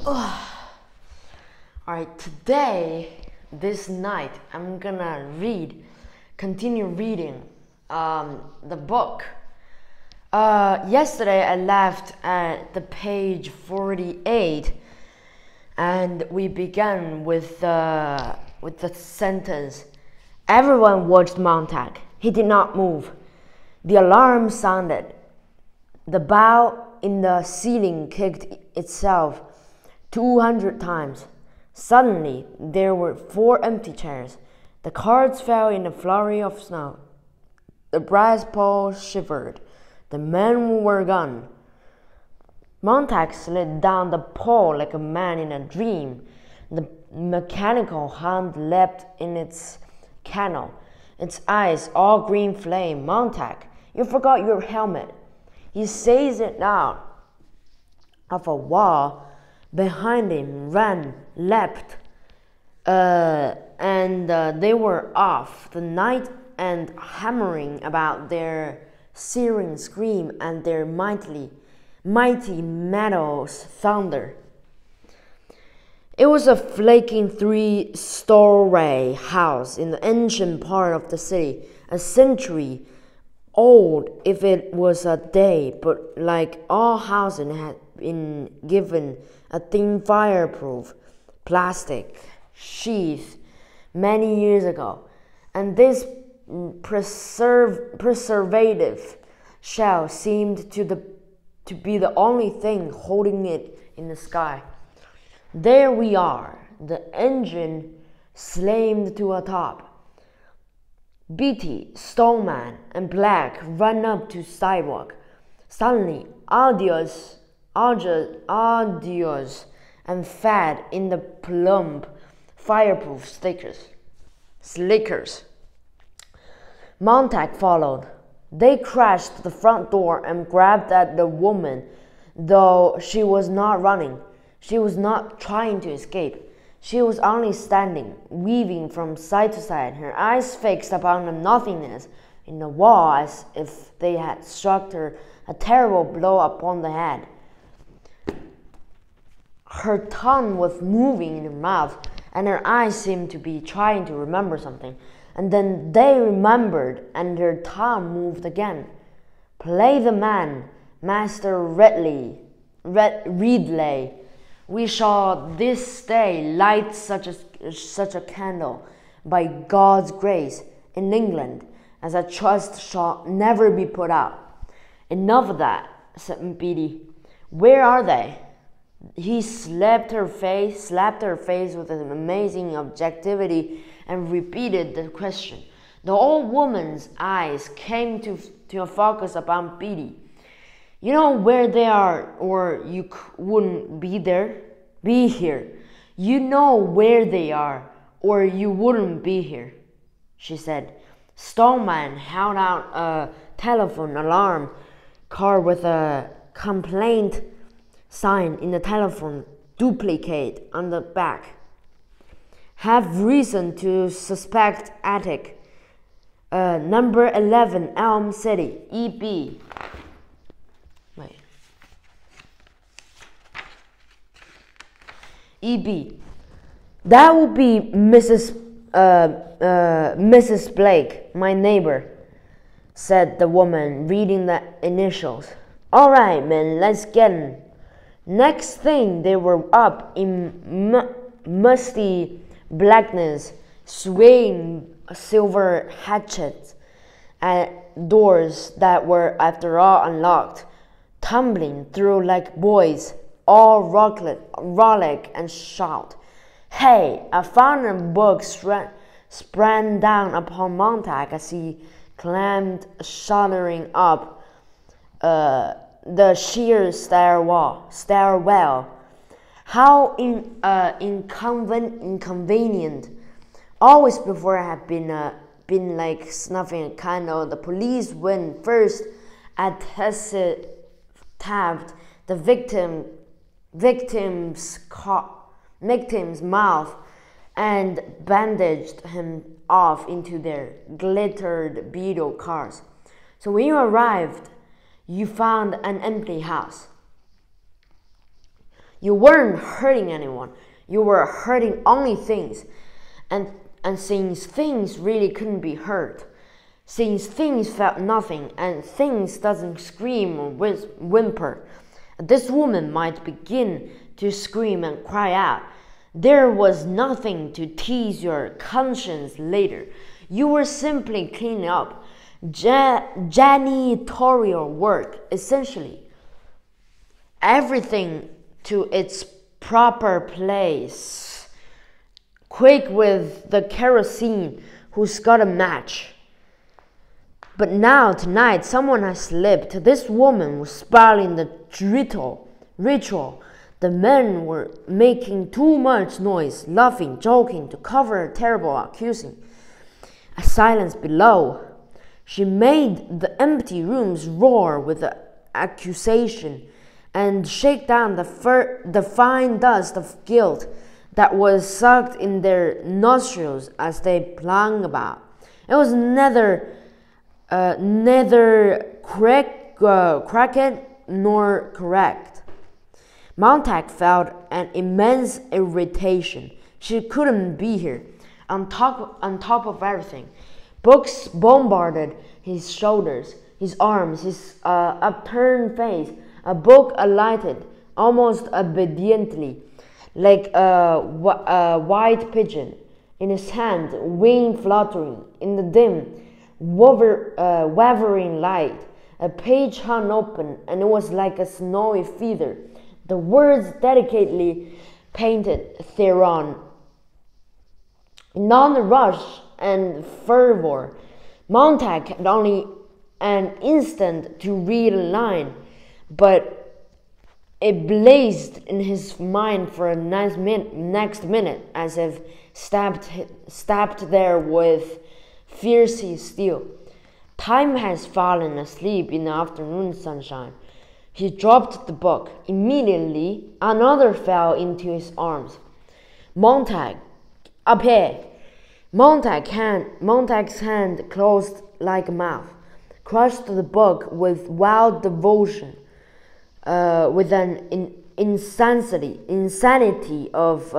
Alright, this night, I'm gonna continue reading the book. Yesterday I left at the page 48 and we began with the sentence, "Everyone watched Montag. He did not move. The alarm sounded. The bell in the ceiling kicked itself 200 times. Suddenly, there were 4 empty chairs. The cards fell in a flurry of snow. The brass pole shivered. The men were gone. Montag slid down the pole like a man in a dream. The mechanical hand leapt in its kennel, its eyes all green flame. "Montag, you forgot your helmet." He seized it out of a wall behind him, leapt, and they were off. The night and hammering about their searing scream and their mighty metal's thunder. It was a flaking 3-story house in the ancient part of the city, a century old if it was a day, but like all houses had been given a thin fireproof plastic sheath many years ago, and this preservative shell seemed to be the only thing holding it in the sky. There we are, the engine slammed to a top. Beatty, Stoneman, and Black ran up to sidewalk. Suddenly, Audios and Fad in the plump fireproof slickers. Montag followed. They crashed to the front door and grabbed at the woman, though she was not running. She was not trying to escape. She was only standing, weaving from side to side, her eyes fixed upon the nothingness in the wall as if they had struck her a terrible blow upon the head. Her tongue was moving in her mouth, and her eyes seemed to be trying to remember something. And then they remembered, and her tongue moved again. "Play the man, Master Ridley. We shall this day light such a candle, by God's grace, in England, as I trust shall never be put out." "Enough of that," said Beatty. "Where are they?" He slapped her face with an amazing objectivity and repeated the question. The old woman's eyes came to a focus upon Beatty. "You know where they are, or you wouldn't be here. You know where they are, or you wouldn't be here," she said. Stoneman held out a telephone alarm card with a complaint sign in the telephone duplicate on the back. "Have reason to suspect attic. Number 11 Elm City, EB." Wait. EB. "That would be Mrs. Blake, my neighbor," said the woman, reading the initials. "All right, men, let's get in." Next thing, they were up in musty blackness, swaying silver hatchets at doors that were, after all, unlocked, tumbling through like boys, all rollick and shout. "Hey, I found a book," sprang down upon Montag as he climbed shuddering up the sheer stairwell. How inconvenient! Always before I had been like snuffing a candle. The police went first, tapped the victim's mouth and bandaged him off into their glittered beetle cars. So when you arrived, you found an empty house. You weren't hurting anyone. You were hurting only things. And since things really couldn't be hurt, since things felt nothing and things doesn't scream or whimper, this woman might begin to scream and cry out. There was nothing to tease your conscience later. You were simply cleaning up. Janitorial work, essentially. Everything to its proper place. Quick with the kerosene, who's got a match. But now, tonight, someone has slipped. This woman was spoiling the ritual. The men were making too much noise, laughing, joking to cover a terrible accusing. A silence below. She made the empty rooms roar with the accusation and shake down the fine dust of guilt that was sucked in their nostrils as they plunged about. It was neither crooked nor correct. Montag felt an immense irritation. She couldn't be here. On top of everything, books bombarded his shoulders, his arms, his upturned face. A book alighted almost obediently, like a white pigeon in his hand, wing fluttering in the dim, wavering light. A page hung open, and it was like a snowy feather. The words delicately painted thereon. Non rush and fervor. Montag had only an instant to read a line, but it blazed in his mind for a next minute, as if stabbed there with fierce steel. Time has fallen asleep in the afternoon sunshine. He dropped the book. Immediately, another fell into his arms. Montag, up here! Montag's hand closed like a mouth, crushed the book with wild devotion, with an insanity of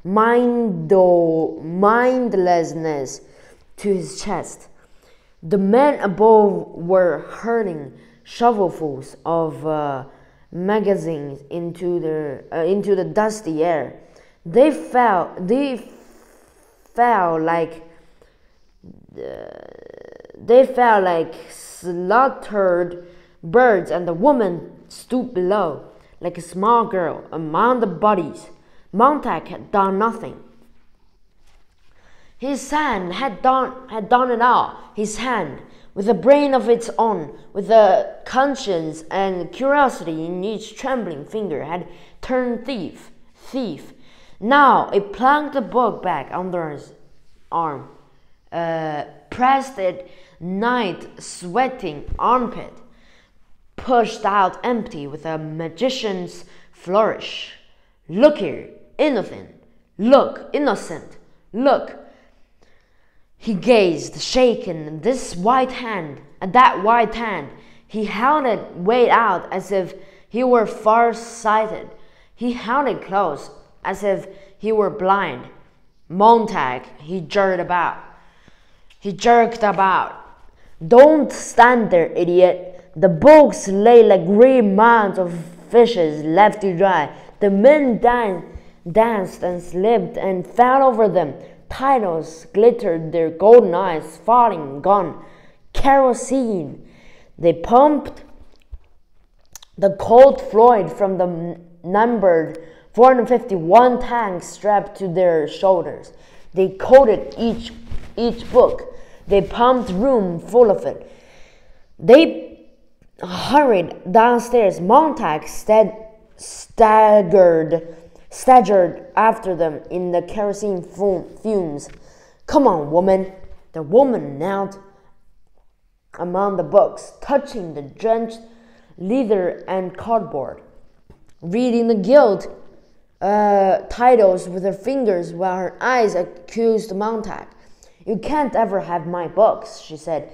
mindlessness to his chest. The men above were hurling shovelfuls of magazines into the dusty air. They fell like slaughtered birds, and the woman stood below, like a small girl among the bodies. Montag had done nothing. His hand had done it all. His hand, with a brain of its own, with a conscience and curiosity in each trembling finger, had turned thief. Now it plunked the book back under his arm, pressed it night sweating armpit, pushed out empty with a magician's flourish. Look here, innocent. Look, innocent. Look. He gazed, shaken, at that white hand. He held it way out as if he were far-sighted. He held it close as if he were blind. Montag, he jerked about. Don't stand there, idiot. The books lay like great mounds of fishes left to dry. The men danced and slipped and fell over them. Titles glittered their golden eyes, falling, gone. Kerosene. They pumped the cold fluid from the numbered 451 tanks strapped to their shoulders. They coated each book. They pumped room full of it. They hurried downstairs. Montag staggered after them in the kerosene fumes. Come on, woman. The woman knelt among the books, touching the drenched leather and cardboard, reading the gilt titles with her fingers while her eyes accused Montag. You can't ever have my books, she said.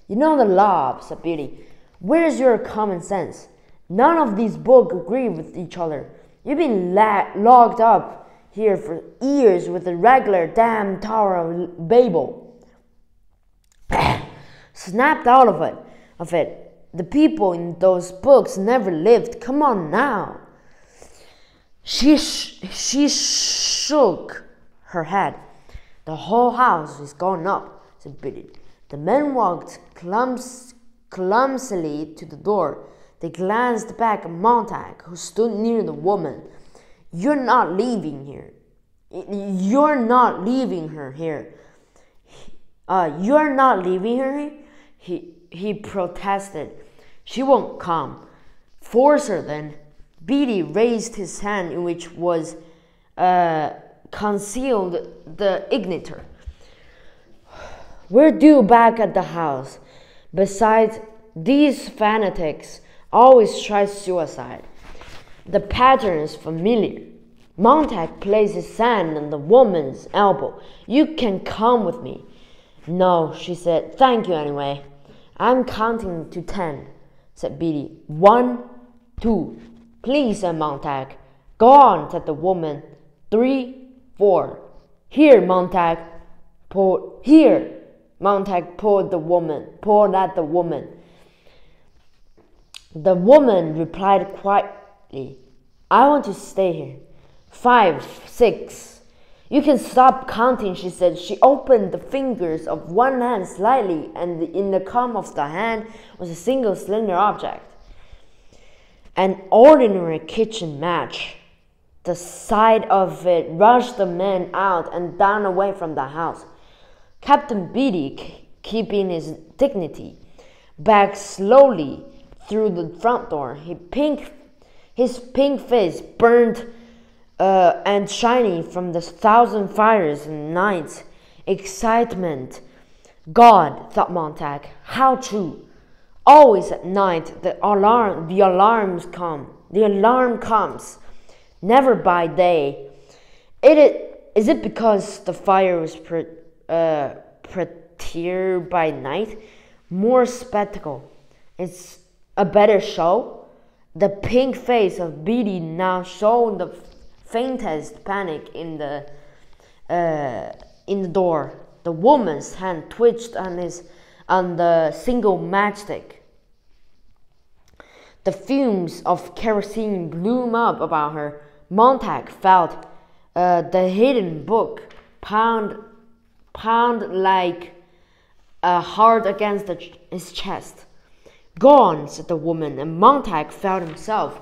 You know the law, said Billy. Where's your common sense? None of these books agree with each other. You've been locked up here for years with the regular damn Tower of Babel. Snapped out of it. The people in those books never lived. Come on now. She shook her head. The whole house is going up, said Biddy. The men walked clumsily to the door. They glanced back at Montag, who stood near the woman. You're not leaving here. You're not leaving her here. You're not leaving her here? He protested. She won't come. Force her then. Beatty raised his hand in which was concealed the igniter. We're due back at the house. Besides, these fanatics always try suicide. The pattern is familiar. Montag placed his hand on the woman's elbow. You can come with me. No, she said. Thank you anyway. I'm counting to 10, said Beatty. 1, 2. Please, said Montag. Go on, said the woman. 3, 4. Here, Montag. Here. Montag pulled at the woman. The woman replied quietly, I want to stay here. 5, 6. You can stop counting, she said. She opened the fingers of one hand slightly, and in the palm of the hand was a single slender object. An ordinary kitchen match. The sight of it rushed the men out and down away from the house. Captain Beatty, keeping his dignity, backed slowly through the front door. His pink face burned and shiny from the 1,000 fires and nights. Excitement. God, thought Montag, how true. Always at night the alarm comes. Never by day. Is it because the fire was prettier by night? More spectacle. It's a better show. The pink face of Beatty now showed the faintest panic in the door. The woman's hand twitched on the single matchstick. The fumes of kerosene blew up about her. Montag felt the hidden book pound like a heart against his chest. Gone, said the woman, and Montag felt himself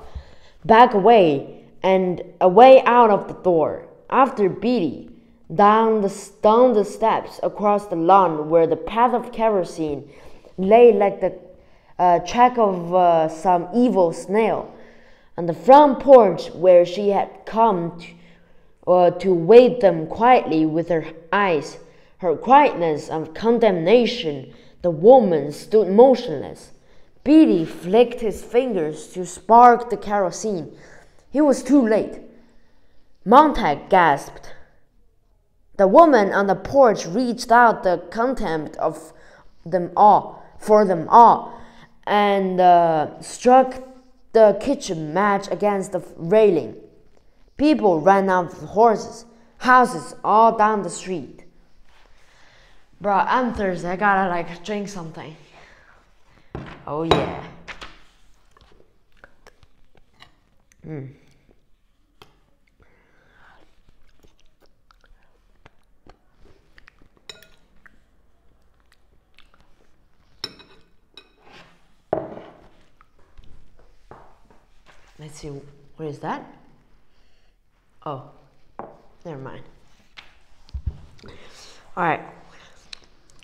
back away out of the door. After Beatty, down the steps, across the lawn where the path of kerosene lay like the track of some evil snail, on the front porch where she had come to wait them quietly with her eyes, her quietness of condemnation. The woman stood motionless. Beatty flicked his fingers to spark the kerosene. He was too late. Montag gasped. The woman on the porch reached out the contempt of them all, and struck the kitchen match against the railing. People ran out of houses all down the street. Bro, I'm thirsty. I gotta drink something. Oh yeah. Let's see, what is that? Oh, never mind. Alright.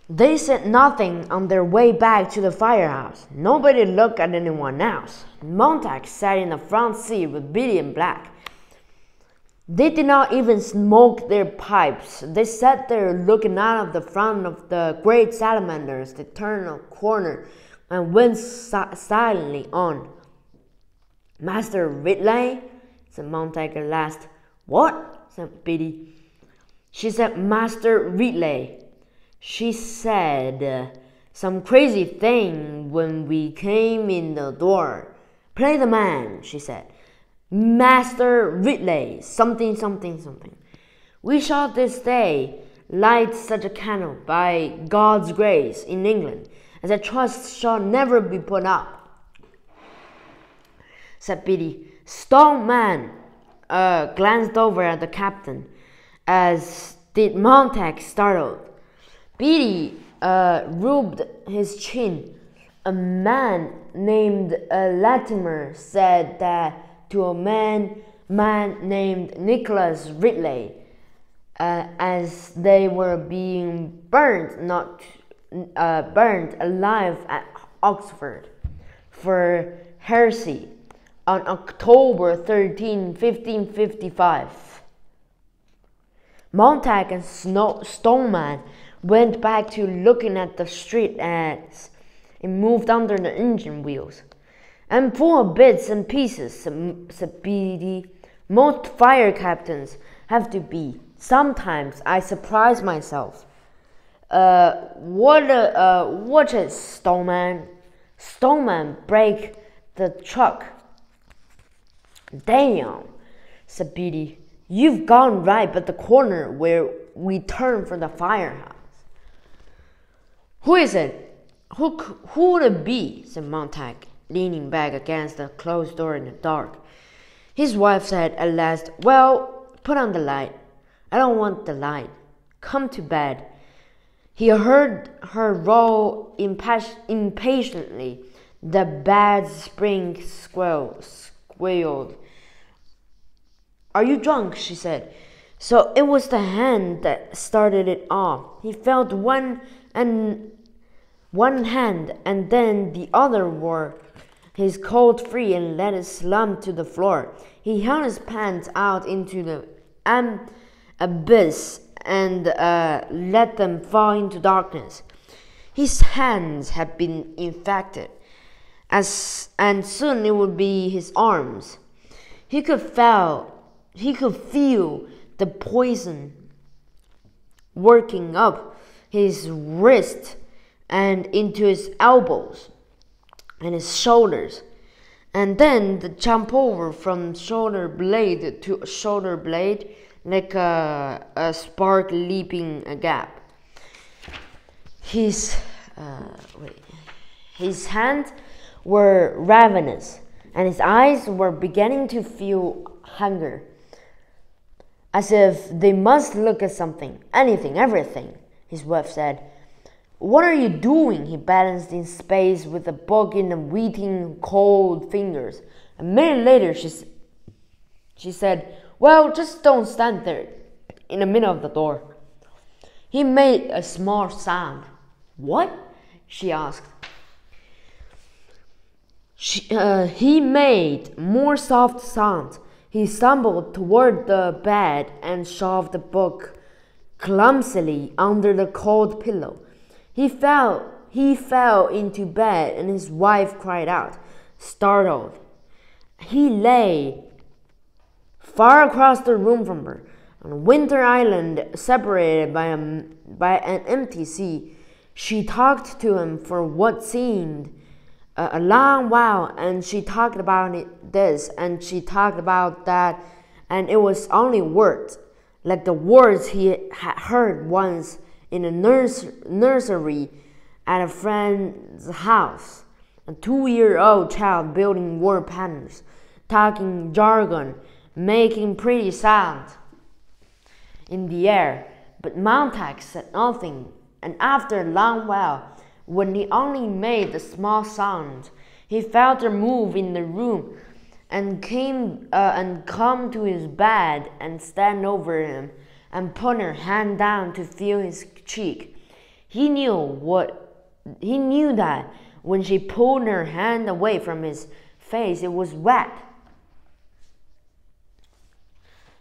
They said nothing on their way back to the firehouse. Nobody looked at anyone else. Montag sat in the front seat with Beatty and Black. They did not even smoke their pipes. They sat there looking out of the front of the great salamanders. They turned a corner and went silently on. Master Ridley, said Montag at last. What? Said Beatty. She said, Master Ridley. She said some crazy thing when we came in the door. Play the man, she said. Master Ridley, something, something, something. We shall this day light such a candle by God's grace in England, as I trust shall never be put out, said Biddy. Stoneman glanced over at the captain, as did Montague, startled. Biddy rubbed his chin. A man named Latimer said that to a man named Nicholas Ridley, as they were being burned alive at Oxford for heresy on October 13, 1555. Montague and Stoneman went back to looking at the street as it moved under the engine wheels. "And full of bits and pieces," said Biddy. "Most fire captains have to be. Sometimes I surprise myself." What is Stoneman? Stoneman break the truck. Damn, said Biddy. You've gone right at the corner where we turn for the firehouse. Who is it? Who would it be? Said Montague, leaning back against the closed door in the dark. His wife said at last, "Well, put on the light." "I don't want the light. Come to bed." He heard her roll impatiently. The bed spring squealed. "Are you drunk?" she said. So it was the hand that started it off. He felt one hand and then the other wore his coat free and let it slump to the floor. He held his pants out into the abyss and let them fall into darkness. His hands had been infected, and soon it would be his arms. He could feel the poison working up his wrist and into his elbows and his shoulders, and then the jump over from shoulder blade to shoulder blade like a spark leaping a gap. His hands were ravenous, and his eyes were beginning to feel hunger, as if they must look at something, anything, everything. His wife said, "What are you doing?" He balanced in space with the book in the waiting cold fingers. A minute later, she said, "Well, just don't stand there in the middle of the door." He made a small sound. "What?" she asked. He made more soft sounds. He stumbled toward the bed and shoved the book clumsily under the cold pillow. He fell into bed, and his wife cried out, startled. He lay far across the room from her, on a winter island separated by an empty sea. She talked to him for what seemed a long while, and she talked about this, and she talked about that, and it was only words, like the words he had heard once in a nursery at a friend's house. A 2-year-old child building word patterns, talking jargon, making pretty sounds in the air. But Montague said nothing, and after a long while, when he only made the small sound, he felt her move in the room and come to his bed and stand over him and put her hand down to feel his cheek. He knew that when she pulled her hand away from his face, it was wet.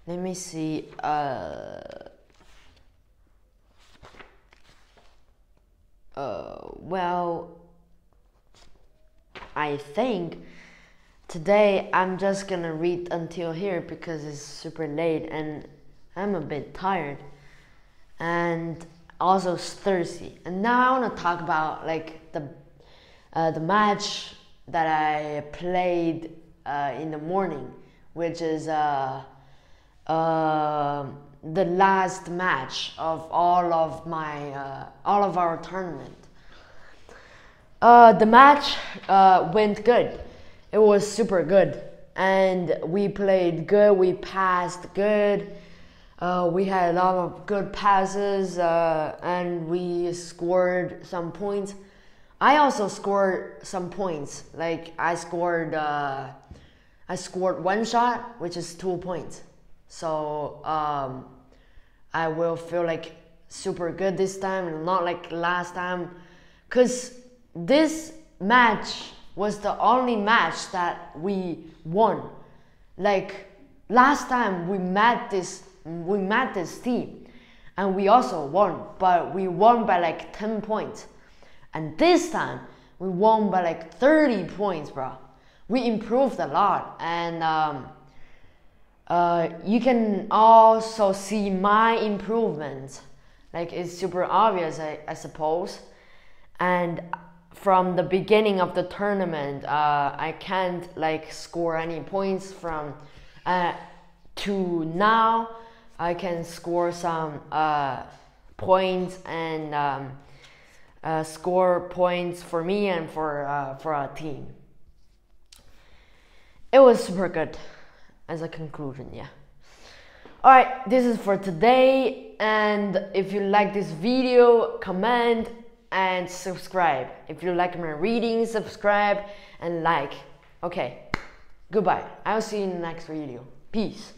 Let me see. Well, I think today I'm just gonna read until here because it's super late and I'm a bit tired and also thirsty. And now I want to talk about like the match that I played in the morning which is the last match of all of our tournament. The match went good. It was super good, and we played good. We passed good. We had a lot of good passes, and we scored some points. I also scored some points. Like I scored one shot, which is 2 points. So I will feel like super good this time, and not like last time, cause this match was the only match that we won. Like last time we met this team, and we also won, but we won by like 10 points. And this time we won by like 30 points, bro. We improved a lot, and you can also see my improvements. Like it's super obvious, I suppose. And from the beginning of the tournament, I can't like score any points. From to now, I can score some points, and score points for me and for our team. It was super good as a conclusion, yeah. Alright, this is for today, and if you like this video, comment and subscribe. If you like my reading, subscribe and like. Okay, goodbye. I'll see you in the next video. Peace.